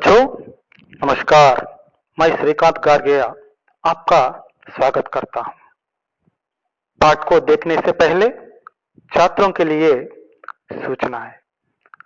बच्चों नमस्कार। मैं श्रीकांत गार्गेया आपका स्वागत करता हूं। पाठ को देखने से पहले छात्रों के लिए सूचना है।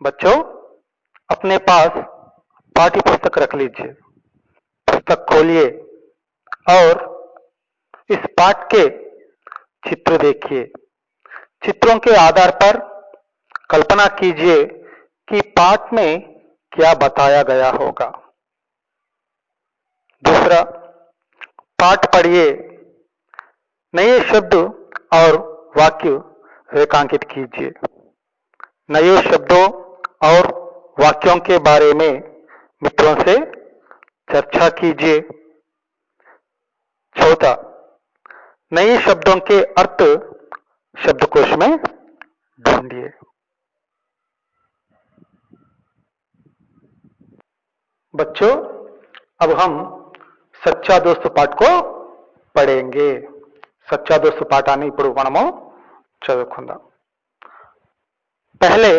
बच्चों अपने पास पाठ्य पुस्तक रख लीजिए, पुस्तक खोलिए और इस पाठ के चित्र देखिए। चित्रों के आधार पर कल्पना कीजिए कि पाठ में क्या बताया गया होगा। दूसरा, पाठ पढ़िए, नए शब्द और वाक्य रेखांकित कीजिए। नए शब्दों और वाक्यों के बारे में मित्रों से चर्चा कीजिए। चौथा, नए शब्दों के अर्थ शब्दकोश में ढूंढिए। बच्चों अब हम सच्चा दोस्त पाठ को पढ़ेंगे। सच्चा दोस्त पाठाన్ని ఇప్పుడు మనము చదువుకుందాం। पहले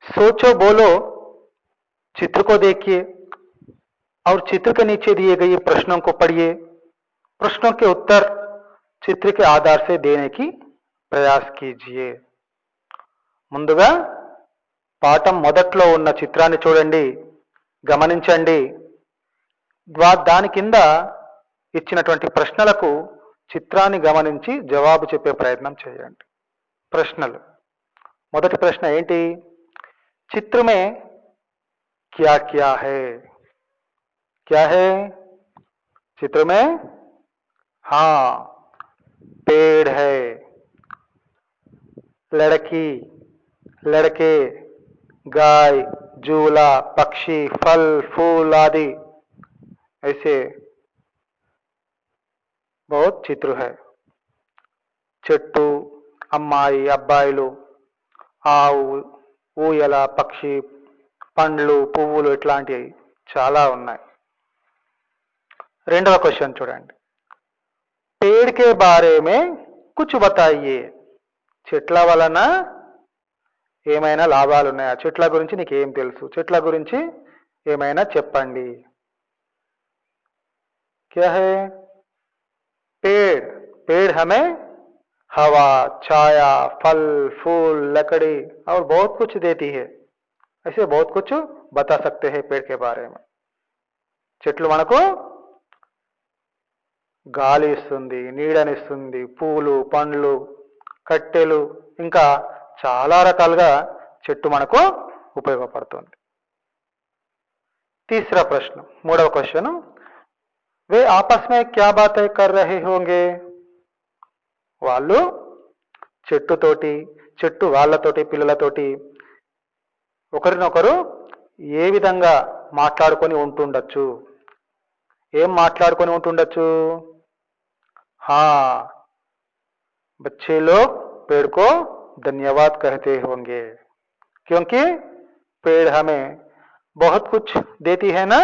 सोचो बोलो चित्र को देखिए और चित्र के नीचे दिए गए प्रश्नों को पढ़िए। प्रश्नों के उत्तर चित्र के आधार से देने की प्रयास कीजिए। ముందుగా పాఠం మొదట్లో ఉన్న చిత్రాన్ని చూడండి, గమనించండి। దాని కింద ఇచ్చినటువంటి ప్రశ్నలకు చిత్రాన్ని గమనించి జవాబు చెప్పే ప్రయత్నం చేయండి। ప్రశ్నలు, మొదటి ప్రశ్న ఏంటి? चित्र में क्या क्या है? क्या है चित्र में? हाँ, पेड़ है, लड़की, लड़के, गाय, झूला, पक्षी, फल, फूल आदि ऐसे बहुत चित्र है। చెట్టు, అమ్మాయి, అబ్బాయిలు, ఆవు, ఊయల, పక్షి, పండ్లు, పువ్వులు ఇట్లాంటివి చాలా ఉన్నాయి। రెండవ క్వశ్చన్ చూడండి। पेड़ के बारे में कुछ बताइए। చెట్ల వలన ఏమైనా లాభాలు ఉన్నాయా? చెట్ల గురించి నీకు ఏం తెలుసు? చెట్ల గురించి ఏమైనా చెప్పండి। क्या है? पेड़, पेड़ हमें हवा, छाया, फल, फूल, लकड़ी और बहुत कुछ देती है। ऐसे बहुत कुछ बता सकते हैं पेड़ के बारे में। చెట్లు మనకు గాలి ఇస్తుంది, నీడనిస్తుంది, పూలు, పండ్లు, కట్టెలు, ఇంకా చాలా రకాలుగా చెట్టు మనకు ఉపయోగపడుతుంది। तीसरा प्रश्न, మూడవ క్వశ్చన్, वे आपस में क्या बातें कर रहे होंगे? వాళ్ళు చెట్టుతోటి, చెట్టు వాళ్ళతోటి, పిల్లలతోటి ఒకరినొకరు ఏ విధంగా మాట్లాడుకొని ఉంటుండొచ్చు? ఏం మాట్లాడుకొని ఉంటుండొచ్చు? हाँ, बच्चे लोग पेड़ को धन्यवाद कहते होंगे क्योंकि पेड़ हमें बहुत कुछ देती है ना।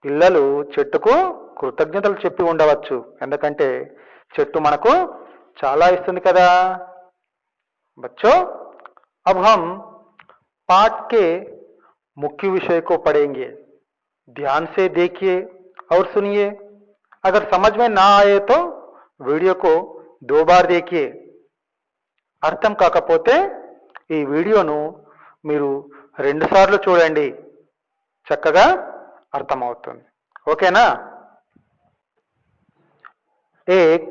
పిల్లలు చెట్టుకు కృతజ్ఞతలు చెప్పి ఉండవచ్చు, ఎందుకంటే చెట్టు మనకు చాలా ఇస్తుంది కదా। बच्चों अब हम पाठ के मुख्य विषय को पढ़ेंगे। ध्यान से देखिए और सुनिए। अगर समझ में ना आए तो वीडियो को 2 बार देखिए। అర్థం కాకపోతే ఈ వీడియోను మీరు 2 సార్లు చూడండి, చక్కగా అర్థమవుతుంది। ఓకేనా? एक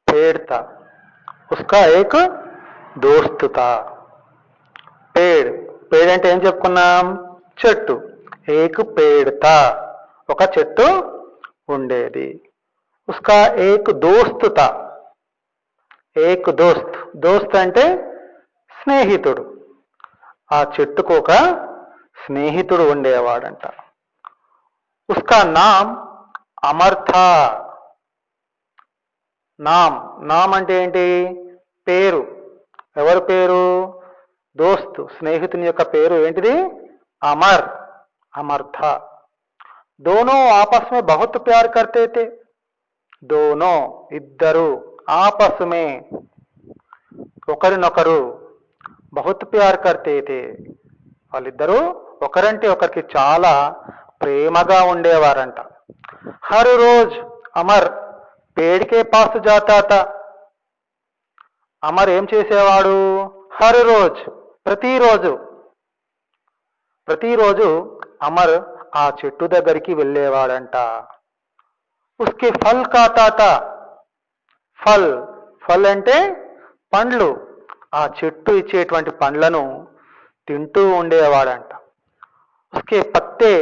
पेड़ था, उसका एक दोस्त था। पेड़, पेड़ అంటే ఏం చెప్పుకున్నాం? చెట్టు। एक पेड़ था, ఒక చెట్టు ఉండేది। उसका एक दोस्त था, एक दोस्त, दोस्त అంటే స్నేహితుడు। ఆ చెట్టుకు ఒక స్నేహితుడు ఉండేవాడంట। उसका नाम अमर था। నామ్, నామ్ అంటే ఏంటి? పేరు। ఎవరి పేరు? దోస్త్, స్నేహితుని యొక్క పేరు ఏంటిది? అమర్, అమర్ था। दोनों आपस में बहुत प्यार करते थे। दोनों, ఇద్దరు, आपस में ఒకరినొకరు, बहुत प्यार करते थे, వాళ్ళిద్దరూ ఒకరంటే ఒకరికి చాలా ప్రేమగా ఉండేవారంట. హర్ రోజ్ అమర్ పేడ్కే పాస్ జాతా థా. అమర్ ఏం చేసేవాడు? హర్ రోజ్ ప్రతిరోజు ప్రతిరోజు అమర్ ఆ చెట్టు దగ్గరికి వెళ్ళేవాడంట. ఉస్కే ఫల్ ఖాతా థా. ఫల్ ఫల్ అంటే పండ్లు. ఆ చెట్టు ఇచ్చేటువంటి పండ్లను తింటూ ఉండేవాడంట. ఉస్కే పత్తే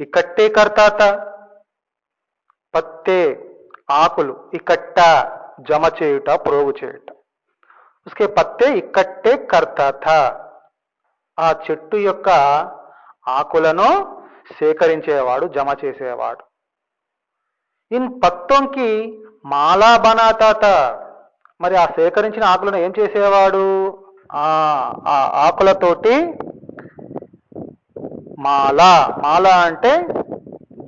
ఇకట్టే కర్తా థా. పత్తే ఆకులు, ఇకట్ట జమ చేయుట, ప్రోగు చేయుట. ఉస్కే పత్తే ఇకట్టే కర్తా థా. ఆ చెట్టు యొక్క ఆకులను సేకరించేవాడు, జమ చేసేవాడు. ఇన్ పత్తోంకి మాలా బనాతా థా. మరి ఆ సేకరించిన ఆకులను ఏం చేసేవాడు? ఆ ఆకులతోటి మాల, మాల అంటే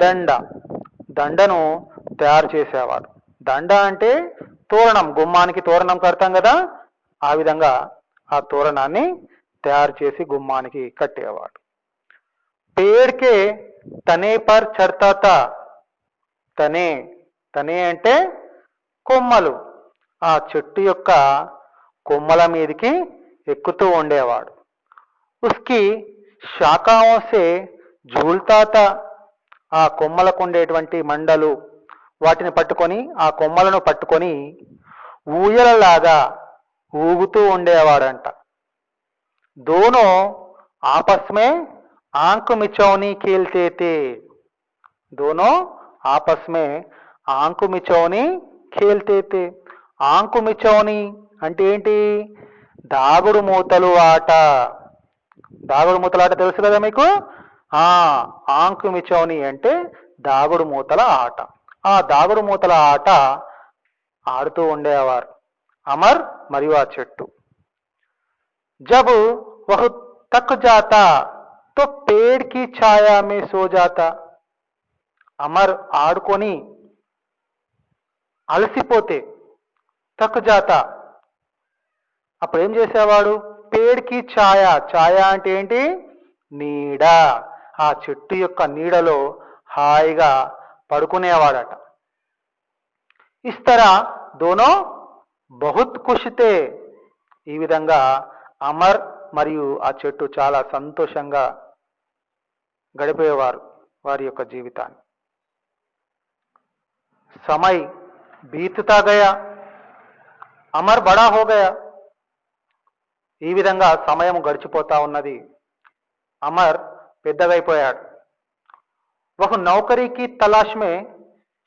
దండ, దండను తయారు చేసేవాడు. దండ అంటే తోరణం, గుమ్మానికి తోరణం కడతాం కదా, ఆ విధంగా ఆ తోరణాన్ని తయారు చేసి గుమ్మానికి కట్టేవాడు. పేడ్కే తనే పర్ చढ़ता था. తనే, తనే అంటే కొమ్మలు. ఆ చెట్టు యొక్క కొమ్మల మీదకి ఎక్కుతూ ఉండేవాడు. ఉస్కి శాఖాओं से झूलता था. ఆ కొమ్మలకు ఉండేటువంటి మండలు వాటిని పట్టుకొని, ఆ కొమ్మలను పట్టుకొని ఊయలలాగా ఊగుతూ ఉండేవాడంట. दोनों आपस में आंख मिचौनी खेलते थे. दोनों आपस में ఆంకు మిచౌని ఖేల్తే తే. ఆంకు మిచౌని అంటే ఏంటి? దాగుడు మూతలు ఆట. దాగుడు మూతల ఆట తెలుసు కదా మీకు? ఆంకు మిచౌని అంటే దాగుడు మూతల ఆట. ఆ దాగుడు మూతల ఆట ఆడుతూ ఉండేవారు అమర్ మరియు ఆ చెట్టు. జబ్ వహ్ తక్ జాతా తో పేడ్ కి ఛాయా మే సో జాతా. అమర్ ఆడుకొని అలసిపోతే తక్ జాతా, అప్పుడు ఏం చేసేవాడు? పేడ్కి ఛాయ, ఛాయ అంటే ఏంటి? నీడ. ఆ చెట్టు యొక్క నీడలో హాయిగా పడుకునేవాడట. ఇస్ తరహ్ దోనో బహుత్ ఖుష్ తే. ఈ విధంగా అమర్ మరియు ఆ చెట్టు చాలా సంతోషంగా గడిపేవారు వారి యొక్క జీవితాన్ని. समय बीतता गया, అమర్ బడా హో గయా. ఈ విధంగా సమయం గడిచిపోతా ఉన్నది. అమర్ పెద్దగైపోయాడు. వహ్ నౌకరీ కి తలాష్ మే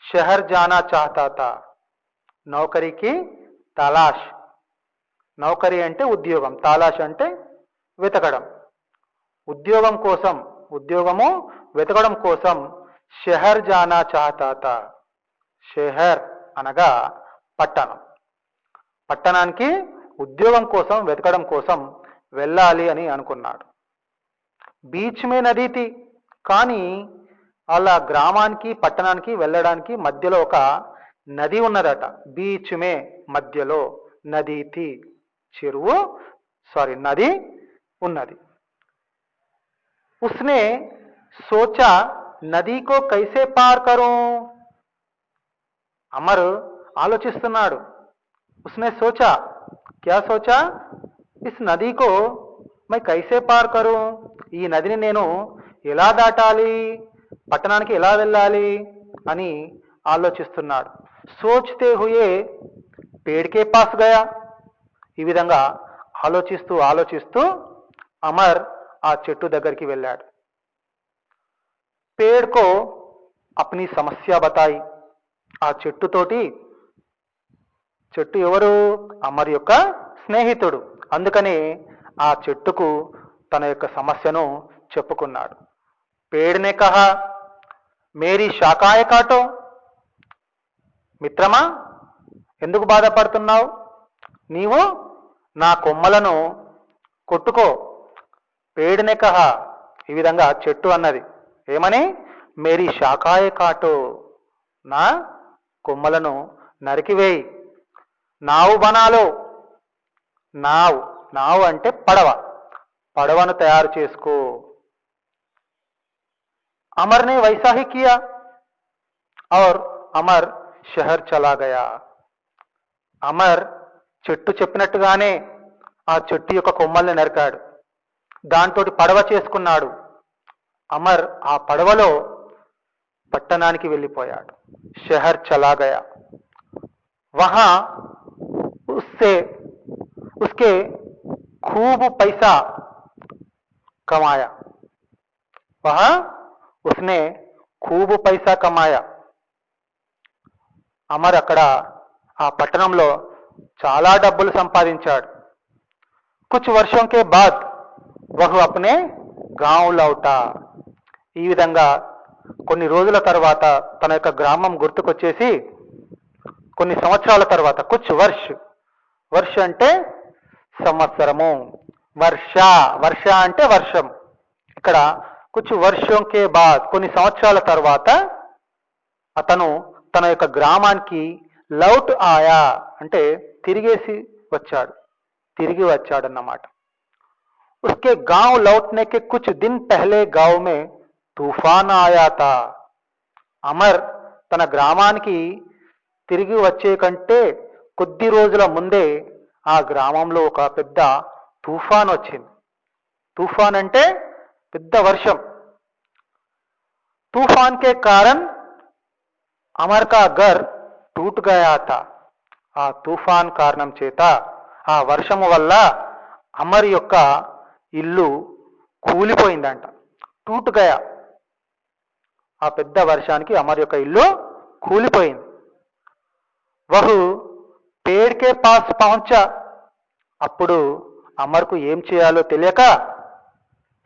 షహర్ జానా చాహతా థా. నౌకరీ కి తలాష్, నౌకరీ అంటే ఉద్యోగం, తలాష్ అంటే వెతకడం. ఉద్యోగం కోసం, ఉద్యోగము వెతకడం కోసం షహర్ జానా చాహతా థా. షహర్ అనగా పట్టణం. పట్టణానికి ఉద్యోగం కోసం, వెతకడం కోసం వెళ్ళాలి అని అనుకున్నాడు. బీచ్ మే నదీ థీ. కానీ అలా గ్రామానికి పట్టణానికి వెళ్ళడానికి మధ్యలో ఒక నది ఉన్నదట. బీచ్ మే మధ్యలో, నదీ థీ చెరువు, నది ఉన్నది. ఉస్నే సోచా నదీ కో కైసే పార్ కరూं. అమర్ ఆలోచిస్తున్నాడు. उसने सोचा, क्या सोचा? इस नदी को मैं कैसे पार करूं. ఈ నదిని నేను ఎలా దాటాలి, పట్టణానికి ఎలా వెళ్ళాలి అని ఆలోచిస్తున్నాడు. సోచ్తే హుయే పేడ్కే పాస్ గయా. ఈ విధంగా ఆలోచిస్తూ ఆలోచిస్తూ అమర్ ఆ చెట్టు దగ్గరికి వెళ్ళాడు. పేడ్కో అప్ని సమస్య బతాయి. ఆ చెట్టుతోటి, చెట్టు ఎవరు? అమర్ యొక్క స్నేహితుడు. అందుకని ఆ చెట్టుకు తన యొక్క సమస్యను చెప్పుకున్నాడు. పేడ్నే కహా మేరీ శాఖాయ కాటో. మిత్రమా, ఎందుకు బాధపడుతున్నావు? నీవు నా కొమ్మలను కొట్టుకో. పేడ్నే కహా, ఈ విధంగా చెట్టు అన్నది. ఏమని? మేరీ శాఖాయ కాటో, నా కొమ్మలను నరికివేయి. నావు బనాలో. నావు, నావు అంటే పడవ, పడవను తయారు చేసుకో. अमर ने वैसा ही किया और अमर शहर चला गया. అమర్ చెట్టు చెప్పినట్టుగానే ఆ చెట్టు యొక్క కొమ్మల్ని నరికాడు. దాంతో పడవ చేసుకున్నాడు. అమర్ ఆ పడవలో పట్టణానికి వెళ్ళిపోయాడు. షహర్ చలా గయా. वहां उससे उसके खूब पैसा कमाया. वहां उसने खूब पैसा कमाया. అమర్ అక్కడ ఆ పట్టణంలో చాలా డబ్బులు సంపాదించాడు. कुछ वर्षों के बाद वह अपने गांव लौटा. ఈ విధంగా కొన్ని రోజుల తర్వాత తన యొక్క గ్రామం గుర్తుకొచ్చేసి కొన్ని సంవత్సరాల తర్వాత కుచ్ వర్ష అంటే సంవత్సరము, వర్ష అంటే వర్షం. ఇక్కడ కుచ్ వర్షం కే బాద్ కొన్ని సంవత్సరాల తర్వాత అతను తన యొక్క గ్రామానికి లౌట్ ఆయా అంటే తిరిగి వచ్చాడన్నమాట. उसके गांव लौटने के कुछ दिन पहले गांव में तूफान आया था. అమర్ తన గ్రామానికి తిరిగి వచ్చే కంటే కొద్ది రోజుల ముందే ఆ గ్రామంలో ఒక పెద్ద తుఫాన్ వచ్చింది. తుఫాన్ అంటే పెద్ద వర్షం. तूफान के कारण अमर का घर टूट गया था. ఆ తుఫాన్ కారణం చేత ఆ వర్షము వల్ల అమర్ యొక్క ఇల్లు కూలిపోయిందంట. టూట్ గయా. ఆ పెద్ద వర్షానికి అమర్ యొక్క ఇల్లు కూలిపోయింది. వహు పేడ్ కే పాస్ పహుంచా. అప్పుడు అమర్కు ఏం చేయాలో తెలియక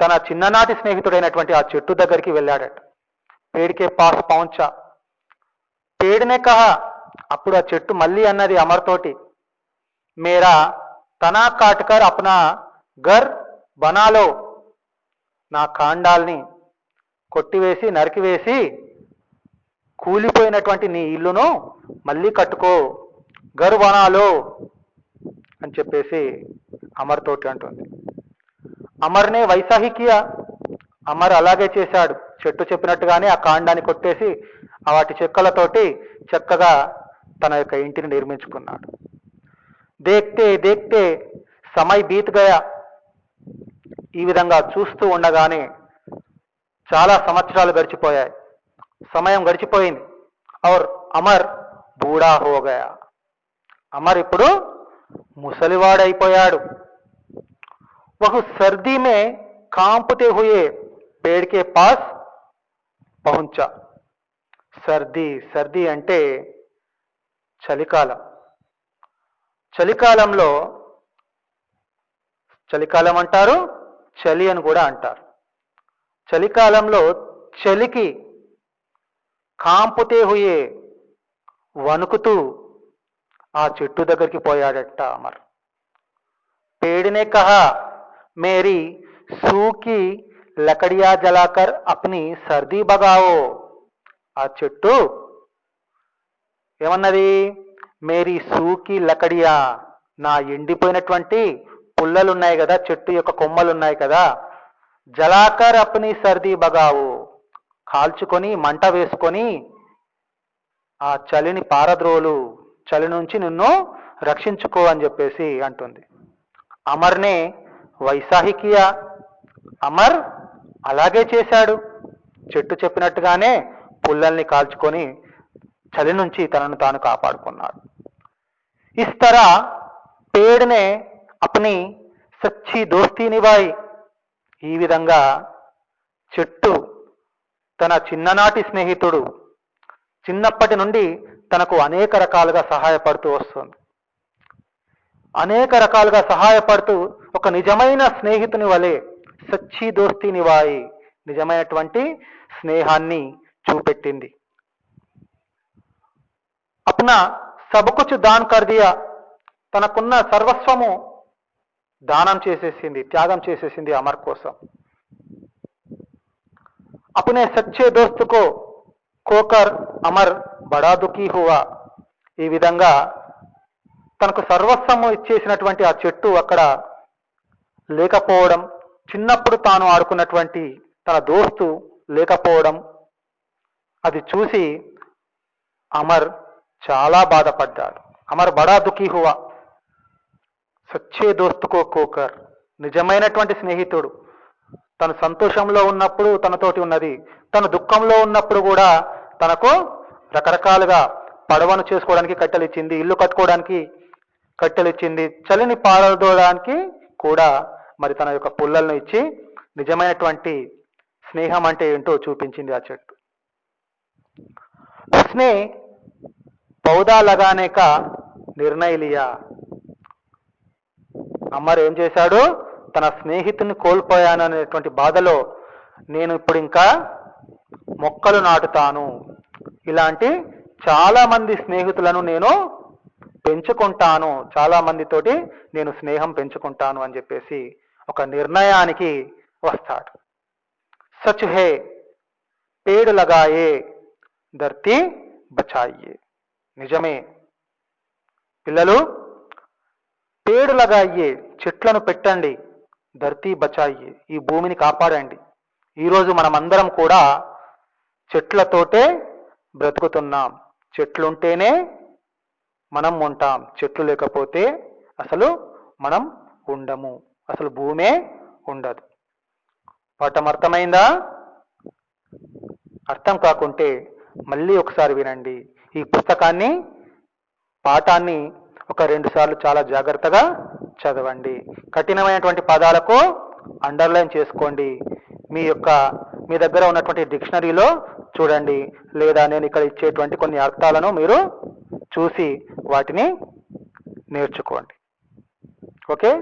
తన చిన్ననాటి స్నేహితుడైనటువంటి ఆ చెట్టు దగ్గరికి వెళ్ళాడట. పేడ్ కే పాస్ పహుంచా. పేడ్నే కహా. అప్పుడు ఆ చెట్టు మళ్ళీ అన్నది అమర్ తోటి, మేరా తనా కాట్కర్ అప్నా ఘర్ బనాలో. నా కాండాల్ని కొట్టివేసి నరికివేసి కూలిపోయినటువంటి నీ ఇల్లును మళ్ళీ కట్టుకో, ఘర్ బనాలో అని చెప్పేసి అమర్ తోటి అంటుంది. అమర్నే వైసాహి కియా. అమర్ అలాగే చేశాడు. చెట్టు చెప్పినట్టుగానే ఆ కాండాన్ని కొట్టేసి వాటి చెక్కలతోటి చక్కగా తన యొక్క ఇంటిని నిర్మించుకున్నాడు. దేఖ్తే దేఖ్తే సమయ్ బీత్ గయా. ఈ విధంగా చూస్తూ ఉండగానే చాలా సంవత్సరాలు గడిచిపోయాయి. సమయం గడిచిపోయింది. और అమర్ బూఢా హో గయా. అమర్ ఇప్పుడు ముసలివాడైపోయాడు. वह सर्दी में कांपते हुए पेड़ के पास पहुंचा. सर्दी అంటే చలికాలం. చలికాలం అంటారు, చలి అని కూడా అంటారు. చలికాలంలో చలికి కాంపుతే హుయే వణుకుతూ ఆ చెట్టు దగ్గరికి పోయాడట అమర్. పేడునే కహా, మేరీ సూకి లకడియా జలాకర్ అప్ని సర్దీ బగావో. ఆ చెట్టు ఏమన్నది? మేరీ సూకి లకడియా, నా ఎండిపోయినటువంటి పుల్లలు ఉన్నాయి కదా, చెట్టు యొక్క కొమ్మలు ఉన్నాయి కదా, జలాకర్ అప్ని సర్దీ బగావు, కాల్చుకొని మంట వేసుకొని ఆ చలిని పారద్రోలు, చలి నుంచి నిన్ను రక్షించుకో అని చెప్పేసి అంటుంది. అమర్నే వైసాహి కియా. అమర్ అలాగే చేశాడు. చెట్టు చెప్పినట్టుగానే పుల్లల్ని కాల్చుకొని చలి నుంచి తనను తాను కాపాడుకున్నాడు. इस तरह पेड़ ने अपनी सच्ची दोस्ती निभाई. ఈ విధంగా చెట్టు తన చిన్ననాటి స్నేహితుడు చిన్నప్పటి నుండి తనకు అనేక రకాలుగా సహాయపడుతూ వస్తుంది. అనేక రకాలుగా సహాయపడుతూ ఒక నిజమైన స్నేహితుని వలె సచ్చి దోస్తీ నివాయి, నిజమైనటువంటి స్నేహాన్ని చూపెట్టింది. అప్నా సబ్ కుచ్ దాన్ కర్ దియా. తనకున్న సర్వస్వము దానం చేసేసింది, త్యాగం చేసేసింది అమర్ కోసం. అప్నే సచ్చే దోస్త్ కో కోకర్ అమర్ బడా దుఃఖీ హువా. ఈ విధంగా తనకు సర్వస్వము ఇచ్చేసినటువంటి ఆ చెట్టు అక్కడ లేకపోవడం, చిన్నప్పుడు తాను ఆడుకున్నటువంటి తన దోస్తు లేకపోవడం అది చూసి అమర్ చాలా బాధపడ్డాడు. అమర్ బడా దుఃఖీ హువా. సచ్చే దోస్తుకో కోకర్, నిజమైనటువంటి స్నేహితుడు తను సంతోషంలో ఉన్నప్పుడు తనతోటి ఉన్నది, తను దుఃఖంలో ఉన్నప్పుడు కూడా తనకు రకరకాలుగా పడవను చేసుకోవడానికి కట్టెలు ఇచ్చింది, ఇల్లు కట్టుకోవడానికి కట్టెలు ఇచ్చింది, చలిని పారదోడానికి కూడా మరి తన యొక్క పుల్లలను ఇచ్చి నిజమైనటువంటి స్నేహం అంటే ఏంటో చూపించింది ఆ చెట్టు. ఉస్నే పౌదా లగానే కా నిర్ణయ లియా. అమర్ ఏం చేశాడు? తన స్నేహితుని కోల్పోయాను అనేటువంటి బాధలో నేను ఇప్పుడు ఇంకా మొక్కలు నాటుతాను, ఇలాంటి చాలా మంది స్నేహితులను నేను పెంచుకుంటాను, చాలా మందితోటి నేను స్నేహం పెంచుకుంటాను అని చెప్పేసి ఒక నిర్ణయానికి వస్తాడు. సచ్ హే పేడ్ లగాయే ధర్తీ బచాయే. నిజమే పిల్లలు, పేడు లగాయే, చెట్లను పెట్టండి, ధర్తీ బచాయే, ఈ భూమిని కాపాడండి. ఈరోజు మనమందరం కూడా చెట్లతోటే బ్రతుకుతున్నాం. చెట్లుంటేనే మనం ఉంటాం, చెట్లు లేకపోతే అసలు మనం ఉండము, అసలు భూమే ఉండదు. పాఠం అర్థమైందా? అర్థం కాకుంటే మళ్ళీ ఒకసారి వినండి. ఈ పుస్తకాన్ని పాఠాన్ని ఒక 2 సార్లు చాలా జాగ్రత్తగా చదవండి. కఠినమైనటువంటి పదాలకు అండర్లైన్ చేసుకోండి. మీ దగ్గర ఉన్నటువంటి డిక్షనరీలో చూడండి, లేదా నేను ఇక్కడ ఇచ్చేటువంటి కొన్ని అర్థాలను మీరు చూసి వాటిని నేర్చుకోండి. ఓకే.